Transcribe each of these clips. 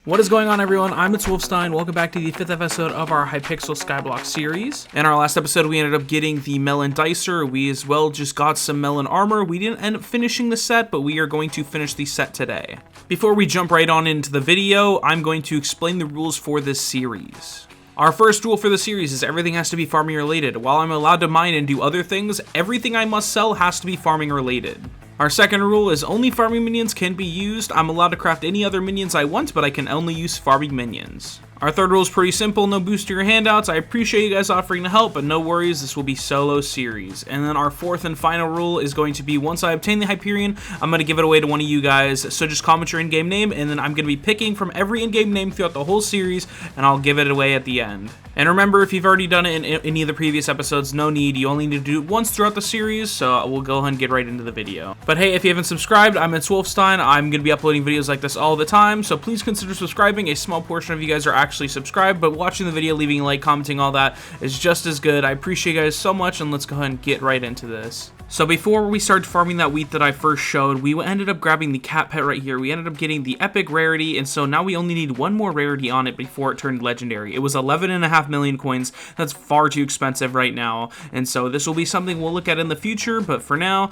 What is going on, everyone? I'm Wolfstein. Welcome back to the 5th episode of our Hypixel Skyblock series. In our last episode, we ended up getting the melon dicer. We as well just got some melon armor. We didn't end up finishing the set, but we are going to finish the set today. Before we jump right on into the video, I'm going to explain the rules for this series. Our first rule for the series is everything has to be farming related. While I'm allowed to mine and do other things, everything I must sell has to be farming related. Our second rule is only farming minions can be used. I'm allowed to craft any other minions I want, but I can only use farming minions. Our third rule is pretty simple, no booster your handouts. I appreciate you guys offering to help, but no worries, this will be solo series. And then our fourth and final rule is going to be once I obtain the Hyperion, I'm going to give it away to one of you guys. So just comment your in-game name, and then I'm going to be picking from every in-game name throughout the whole series, and I'll give it away at the end. And remember, if you've already done it in any of the previous episodes, no need. You only need to do it once throughout the series, so we'll go ahead and get right into the video. But hey, if you haven't subscribed, I'm Wolfstein. I'm going to be uploading videos like this all the time, so please consider subscribing. A small portion of you guys are actually subscribed, but watching the video, leaving a like, commenting, all that is just as good. I appreciate you guys so much, and let's go ahead and get right into this. So before we started farming that wheat that I first showed, we ended up grabbing the cat pet right here. We ended up getting the epic rarity, and so now we only need one more rarity on it before it turned legendary. It was 11.5 million coins. That's far too expensive right now, and so this will be something we'll look at in the future, but for now,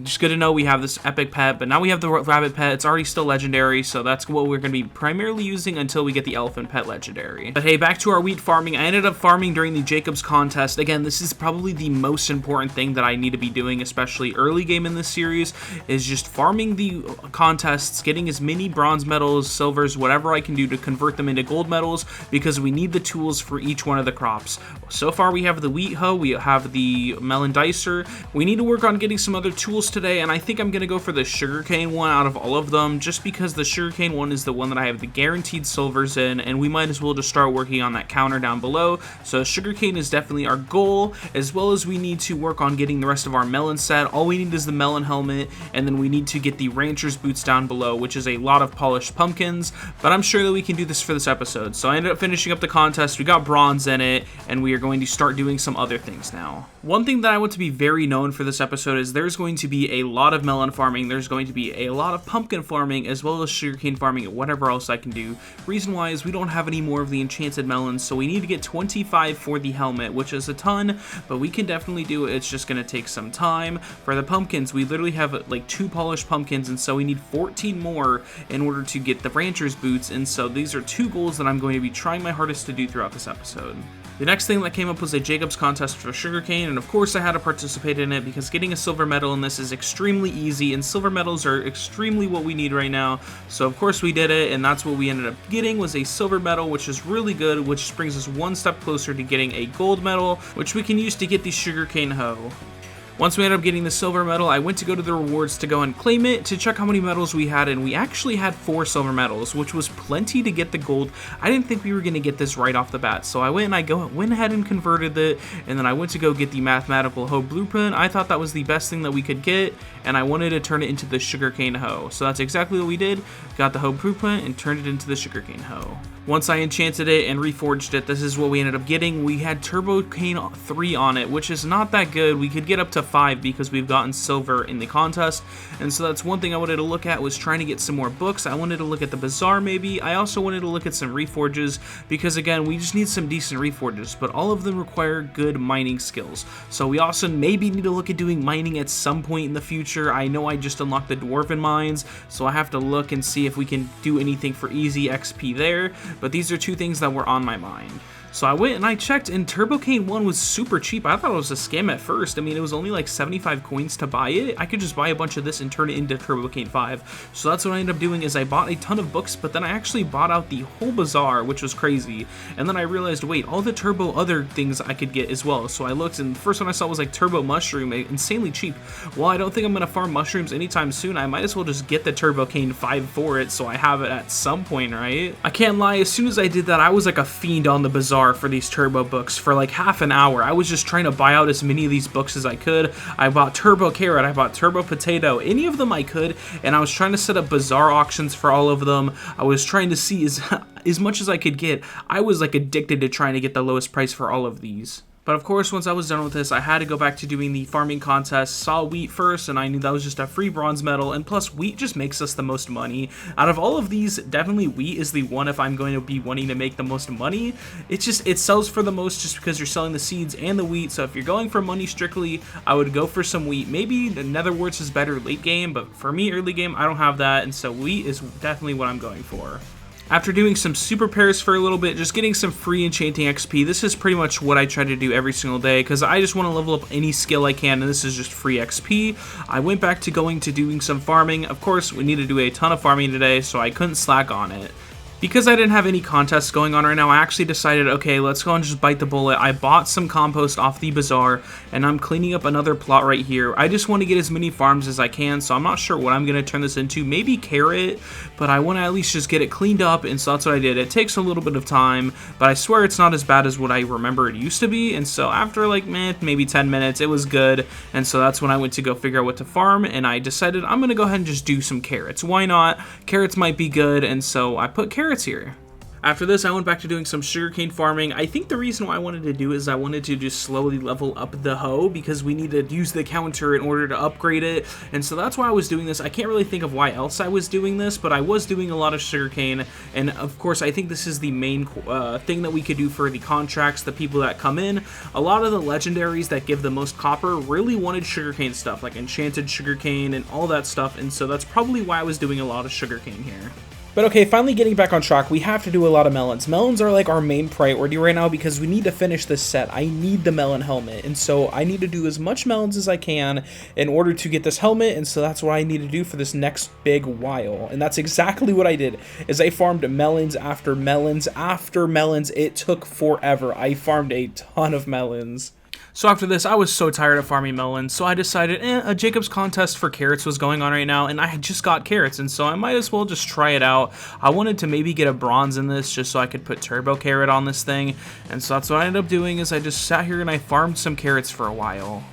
just good to know we have this epic pet, but now we have the rabbit pet. It's already still legendary, so that's what we're going to be primarily using until we get the elephant pet legendary. But hey, back to our wheat farming. I ended up farming during the Jacob's contest. Again, this is probably the most important thing that I need to be doing, especially early game in this series, is just farming the contests, getting as many bronze medals, silvers, whatever I can do to convert them into gold medals, because we need the tools for each one of the crops. So far we have the wheat hoe, we have the melon dicer. We need to work on getting some other tools today, and I think I'm gonna go for the sugarcane one out of all of them, just because the sugarcane one is the one that I have the guaranteed silvers in, and we might as well just start working on that counter down below. So sugarcane is definitely our goal, as well as we need to work on getting the rest of our melon set. All we need is the melon helmet, and then we need to get the rancher's boots down below, which is a lot of polished pumpkins, but I'm sure that we can do this for this episode. So I ended up finishing up the contest, we got bronze in it, and we are going to start doing some other things now. One thing that I want to be very known for this episode is there's going to be a lot of melon farming, there's going to be a lot of pumpkin farming, as well as sugarcane farming and whatever else I can do. Reason why is we don't have any more of the enchanted melons, so we need to get 25 for the helmet, which is a ton, but we can definitely do it. It's just going to take some time. For the pumpkins, we literally have like 2 polished pumpkins, and so we need 14 more in order to get the rancher's boots, and so these are 2 goals that I'm going to be trying my hardest to do throughout this episode. The next thing that came up was a Jacob's contest for sugarcane, and of course I had to participate in it because getting a silver medal in this is extremely easy, and silver medals are extremely what we need right now. So of course we did it, and that's what we ended up getting, was a silver medal, which is really good, which brings us one step closer to getting a gold medal, which we can use to get the sugarcane hoe. Once we ended up getting the silver medal, I went to go to the rewards to go and claim it, to check how many medals we had, and we actually had 4 silver medals, which was plenty to get the gold. I didn't think we were going to get this right off the bat, so I went ahead and converted it, and then I went to go get the mathematical hoe blueprint. I thought that was the best thing that we could get, and I wanted to turn it into the sugarcane hoe. So that's exactly what we did, got the hoe blueprint and turned it into the sugarcane hoe. Once I enchanted it and reforged it, this is what we ended up getting. We had turbo cane 3 on it, which is not that good. We could get up to 5 because we've gotten silver in the contest, and so that's one thing I wanted to look at, was trying to get some more books. I wanted to look at the bazaar maybe. I also wanted to look at some reforges, because again, we just need some decent reforges, but all of them require good mining skills. So we also maybe need to look at doing mining at some point in the future. I know I just unlocked the Dwarven mines, so I have to look and see if we can do anything for easy XP there, but these are 2 things that were on my mind. So I went and I checked, and Turbocane 1 was super cheap. I thought it was a scam at first. I mean, it was only like 75 coins to buy it. I could just buy a bunch of this and turn it into Turbocane 5. So that's what I ended up doing, is I bought a ton of books, but then I actually bought out the whole bazaar, which was crazy. And then I realized, wait, all the turbo other things I could get as well. So I looked, and the first one I saw was like Turbo Mushroom, insanely cheap. Well, I don't think I'm going to farm mushrooms anytime soon. I might as well just get the Turbocane 5 for it, so I have it at some point, right? I can't lie, as soon as I did that, I was like a fiend on the bazaar for these turbo books for like half an hour. I was just trying to buy out as many of these books as I could. I bought Turbo Carrot, I bought Turbo Potato, any of them I could, and I was trying to set up bazaar auctions for all of them. I was trying to see as much as I could get. I was like addicted to trying to get the lowest price for all of these. But of course, once I was done with this, I had to go back to doing the farming contest. Saw wheat first, and I knew that was just a free bronze medal, and plus wheat just makes us the most money. Out of all of these, definitely wheat is the one if I'm going to be wanting to make the most money. It sells for the most just because you're selling the seeds and the wheat, so if you're going for money strictly, I would go for some wheat. Maybe the netherworts is better late game, but for me, early game, I don't have that, and so wheat is definitely what I'm going for. After doing some super pairs for a little bit, just getting some free enchanting XP, this is pretty much what I try to do every single day, because I just want to level up any skill I can, and this is just free XP. I went back to doing some farming. Of course, we need to do a ton of farming today, so I couldn't slack on it. Because I didn't have any contests going on right now, I actually decided, okay, let's go and just bite the bullet. I bought some compost off the bazaar, and I'm cleaning up another plot right here. I just want to get as many farms as I can, so I'm not sure what I'm going to turn this into. Maybe carrot, but I want to at least just get it cleaned up, and so that's what I did. It takes a little bit of time, but I swear it's not as bad as what I remember it used to be, and so after like, maybe 10 minutes, it was good, and so that's when I went to go figure out what to farm, and I decided I'm going to go ahead and just do some carrots. Why not? Carrots might be good, and so I put carrots here. After this, I went back to doing some sugarcane farming. I think the reason why I wanted to do is I wanted to just slowly level up the hoe because we need to use the counter in order to upgrade it, and so that's why I was doing this. I can't really think of why else I was doing this, but I was doing a lot of sugarcane, and of course I think this is the main thing that we could do for the contracts, the people that come in. A lot of the legendaries that give the most copper really wanted sugarcane stuff, like enchanted sugarcane and all that stuff, and so that's probably why I was doing a lot of sugarcane here. But okay, finally getting back on track, we have to do a lot of melons. Melons are like our main priority right now because we need to finish this set. I need the melon helmet, and so I need to do as much melons as I can in order to get this helmet, and so that's what I need to do for this next big while. And that's exactly what I did, is I farmed melons after melons after melons. It took forever. I farmed a ton of melons. So after this, I was so tired of farming melons, so I decided a Jacob's contest for carrots was going on right now, and I had just got carrots, and so I might as well just try it out. I wanted to maybe get a bronze in this just so I could put turbo carrot on this thing, and so that's what I ended up doing, is I just sat here and I farmed some carrots for a while.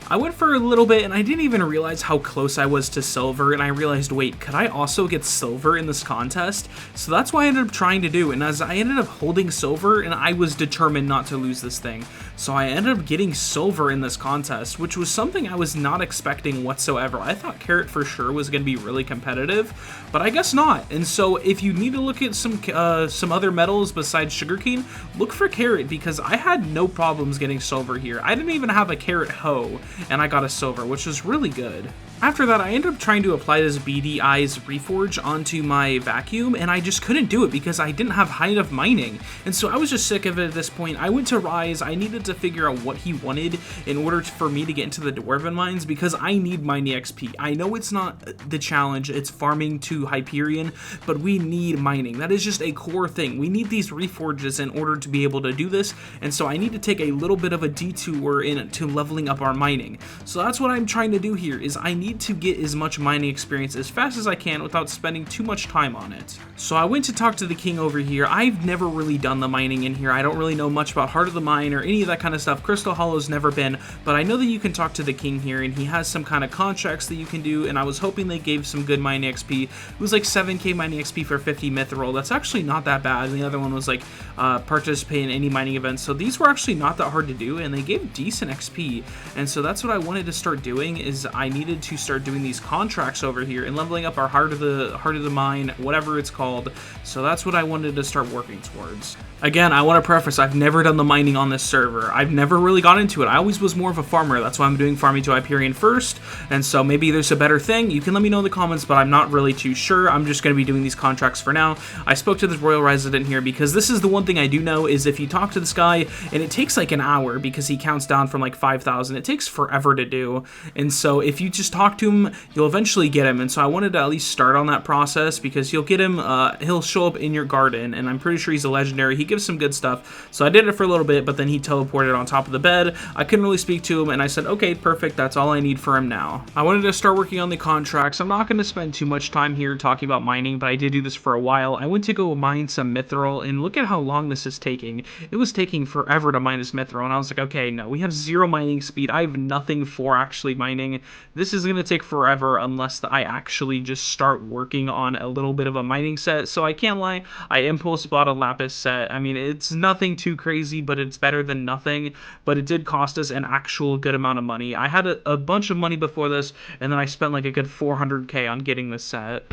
I went for a little bit and I didn't even realize how close I was to silver, and I realized, wait, could I also get silver in this contest? So that's what I ended up trying to do, and as I ended up holding silver, and I was determined not to lose this thing. So I ended up getting silver in this contest, which was something I was not expecting whatsoever. I thought carrot for sure was going to be really competitive, but I guess not. And so if you need to look at some other metals besides sugarcane, look for carrot, because I had no problems getting silver here. I didn't even have a carrot hoe, and I got a silver, which was really good. After that, I ended up trying to apply this Beady Eyes Reforge onto my vacuum, and I just couldn't do it because I didn't have high enough mining. And so I was just sick of it at this point. I went to Rise. I needed to figure out what he wanted in order for me to get into the Dwarven mines, because I need mining XP. I know it's not the challenge, it's farming to Hyperion, but we need mining. That is just a core thing. We need these Reforges in order to be able to do this, and so I need to take a little bit of a detour into leveling up our mining. So that's what I'm trying to do here, is I need to get as much mining experience as fast as I can without spending too much time on it. So I went to talk to the king over here. I've never really done the mining in here. I don't really know much about Heart of the Mine or any of that kind of stuff. Crystal Hollow's never been, but I know that you can talk to the king here, and he has some kind of contracts that you can do, and I was hoping they gave some good mining XP. It was like 7k mining XP for 50 mithril. That's actually not that bad, and the other one was like participate in any mining events. So these were actually not that hard to do, and they gave decent XP, and so that's what I wanted to start doing, is I needed to start doing these contracts over here and leveling up our Heart of the Mine, whatever it's called. So that's what I wanted to start working towards. Again, I want to preface, I've never done the mining on this server. I've never really got into it. I always was more of a farmer. That's why I'm doing farming to Hyperion first, and so maybe there's a better thing. You can let me know in the comments, but I'm not really too sure. I'm just going to be doing these contracts for now. I spoke to this royal resident here because this is the one thing I do know, is if you talk to this guy, and it takes like an hour because he counts down from like 5,000. It takes forever to do, and so if you just talk to him, you'll eventually get him. And so I wanted to at least start on that process, because you'll get him, he'll show up in your garden, and I'm pretty sure he's a legendary. He gives some good stuff. So I did it for a little bit, but then he teleported on top of the bed. I couldn't really speak to him, and I said, okay, perfect, that's all I need for him now. I wanted to start working on the contracts. I'm not going to spend too much time here talking about mining, but I did do this for a while. I went to go mine some mithril, and look at how long this is taking. It was taking forever to mine this mithril, and I was like, okay, no, we have 0 mining speed. I have nothing for actually mining. This is going going to take forever unless I actually just start working on a little bit of a mining set. So I can't lie, I impulse bought a lapis set. I mean, it's nothing too crazy, but it's better than nothing. But it did cost us an actual good amount of money. I had a bunch of money before this, and then I spent like a good 400k on getting this set.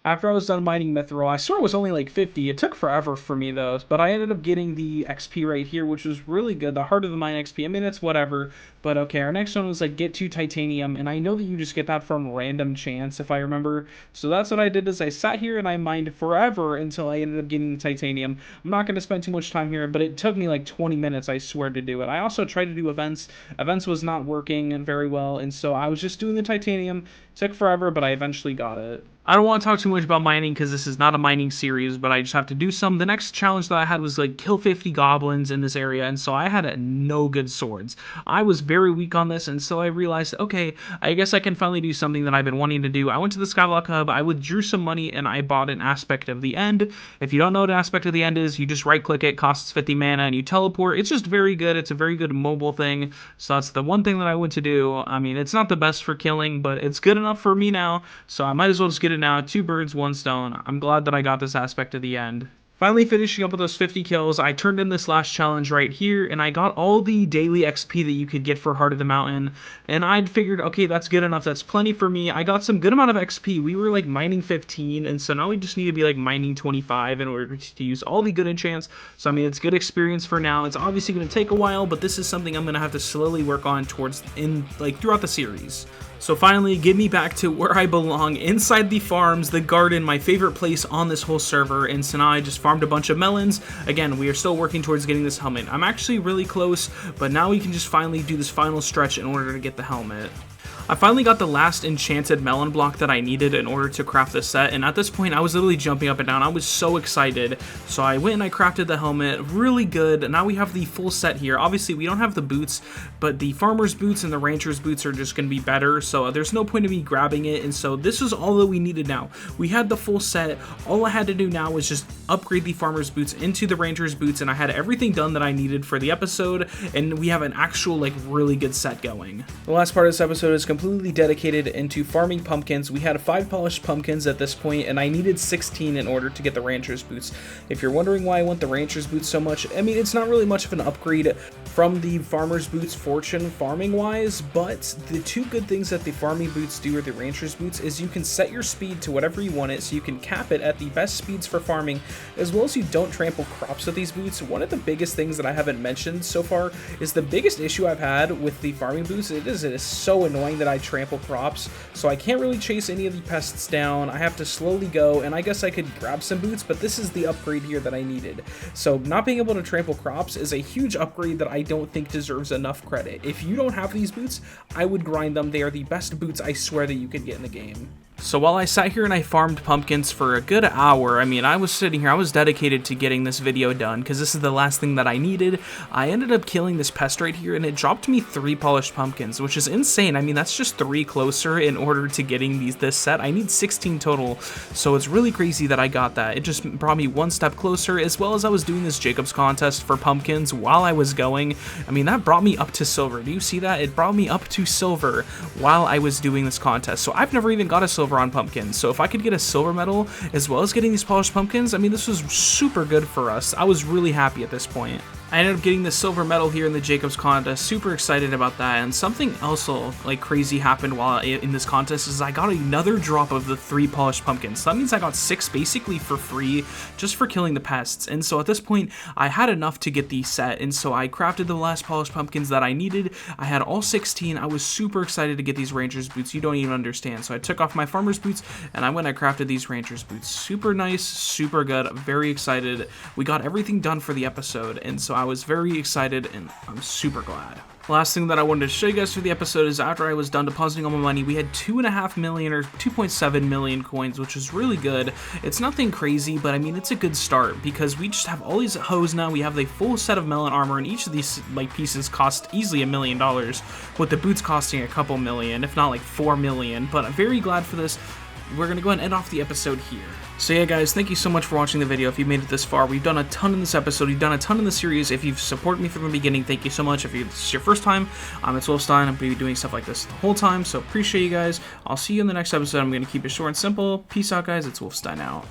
After I was done mining mithril, I swear it was only like 50. It took forever for me though, but I ended up getting the XP right here, which was really good. The heart of the mine XP. I mean, it's whatever, but okay. Our next one was like get 2 titanium, and I know that you just get that from random chance if I remember. So that's what I did is I sat here and I mined forever until I ended up getting the titanium. I'm not going to spend too much time here, but it took me like 20 minutes, I swear, to do it. I also tried to do events. Events was not working very well, and so I was just doing the titanium. It took forever, but I eventually got it. I don't want to talk too much about mining because this is not a mining series, but I just have to do some. The next challenge that I had was like kill 50 goblins in this area, and so I had no good swords. I was very weak on this, and so I realized, okay, I guess I can finally do something that I've been wanting to do. I went to the Skyblock Hub, I withdrew some money, and I bought an aspect of the end. If you don't know what aspect of the end is, you just right click it, costs 50 mana, and you teleport. It's just very good. It's a very good mobile thing, so that's the one thing that I went to do. I mean, it's not the best for killing, but it's good enough for me now, so I might as well just get it now. 2 birds, 1 stone. I'm glad that I got this aspect at the end. Finally finishing up with those 50 kills, I turned in this last challenge right here, and I got all the daily XP that you could get for Heart of the Mountain, and I'd figured, okay, that's good enough, that's plenty for me. I got some good amount of XP. We were like mining 15, and so now we just need to be like mining 25 in order to use all the good enchants. So I mean, it's good experience for now. It's obviously going to take a while, but this is something I'm going to have to slowly work on towards throughout the series. So finally, get me back to where I belong, inside the farms, the garden, my favorite place on this whole server, and so now I just farmed a bunch of melons. Again, we are still working towards getting this helmet. I'm actually really close, but now we can just finally do this final stretch in order to get the helmet. I finally got the last enchanted melon block that I needed in order to craft the set, and at this point I was literally jumping up and down. I was so excited. So I went and I crafted the helmet, really good. Now we have the full set here. Obviously we don't have the boots, but the farmer's boots and the rancher's boots are just going to be better, so there's no point in me grabbing it, and so this is all that we needed now. We had the full set. All I had to do now was just upgrade the farmer's boots into the rancher's boots, and I had everything done that I needed for the episode, and we have an actual like really good set going. The last part of this episode is completely dedicated into farming pumpkins. We had 5 polished pumpkins at this point, and I needed 16 in order to get the rancher's boots. If you're wondering why I want the rancher's boots so much, I mean, it's not really much of an upgrade from the farmer's boots fortune farming wise, but the 2 good things that the farming boots do or the rancher's boots is you can set your speed to whatever you want it, so you can cap it at the best speeds for farming, as well as you don't trample crops with these boots. One of the biggest things that I haven't mentioned so far is the biggest issue I've had with the farming boots. It is so annoying that I trample crops, so I can't really chase any of the pests down. I have to slowly go, and I guess I could grab some boots, but this is the upgrade here that I needed. So not being able to trample crops is a huge upgrade that I don't think deserves enough credit. If you don't have these boots, I would grind them. They are the best boots I swear that you can get in the game. So while I sat here and I farmed pumpkins for a good hour, I mean, I was sitting here, I was dedicated to getting this video done because this is the last thing that I needed. I ended up killing this pest right here, and it dropped me 3 polished pumpkins, which is insane. I mean, that's just 3 closer in order to getting this set. I need 16 total, so it's really crazy that I got that. It just brought me 1 step closer, as well as I was doing this Jacob's contest for pumpkins while I was going. I mean, that brought me up to silver. Do you see that? It brought me up to silver while I was doing this contest, so I've never even got a silver on pumpkins. So if I could get a silver medal as well as getting these polished pumpkins, I mean, this was super good for us. I was really happy at this point. I ended up getting the silver medal here in the Jacob's contest, super excited about that, and something else like crazy happened while in this contest is I got another drop of the 3 polished pumpkins. So that means I got 6 basically for free just for killing the pests, and so at this point I had enough to get the set, and so I crafted the last polished pumpkins that I needed. I had all 16. I was super excited to get these rancher's boots. You don't even understand. So I took off my farmer's boots and I went and I crafted these rancher's boots. Super nice, super good. I'm very excited. We got everything done for the episode, and so I was very excited, and I'm super glad. Last thing that I wanted to show you guys for the episode is after I was done depositing all my money, we had 2.5 million or 2.7 million coins, which is really good. It's nothing crazy, but I mean, it's a good start because we just have all these hoes now. We have the full set of melon armor, and each of these like pieces cost easily $1 million, with the boots costing a couple million, if not like 4 million. But I'm very glad for this. we're going to go ahead and end off the episode here. So yeah, guys, thank you so much for watching the video. If you made it this far, we've done a ton in this episode. We've done a ton in the series. If you've supported me from the beginning, thank you so much. If this is your first time, I'm at Wolfstein. I'm going to be doing stuff like this the whole time, so appreciate you guys. I'll see you in the next episode. I'm going to keep it short and simple. Peace out, guys. It's Wolfstein out.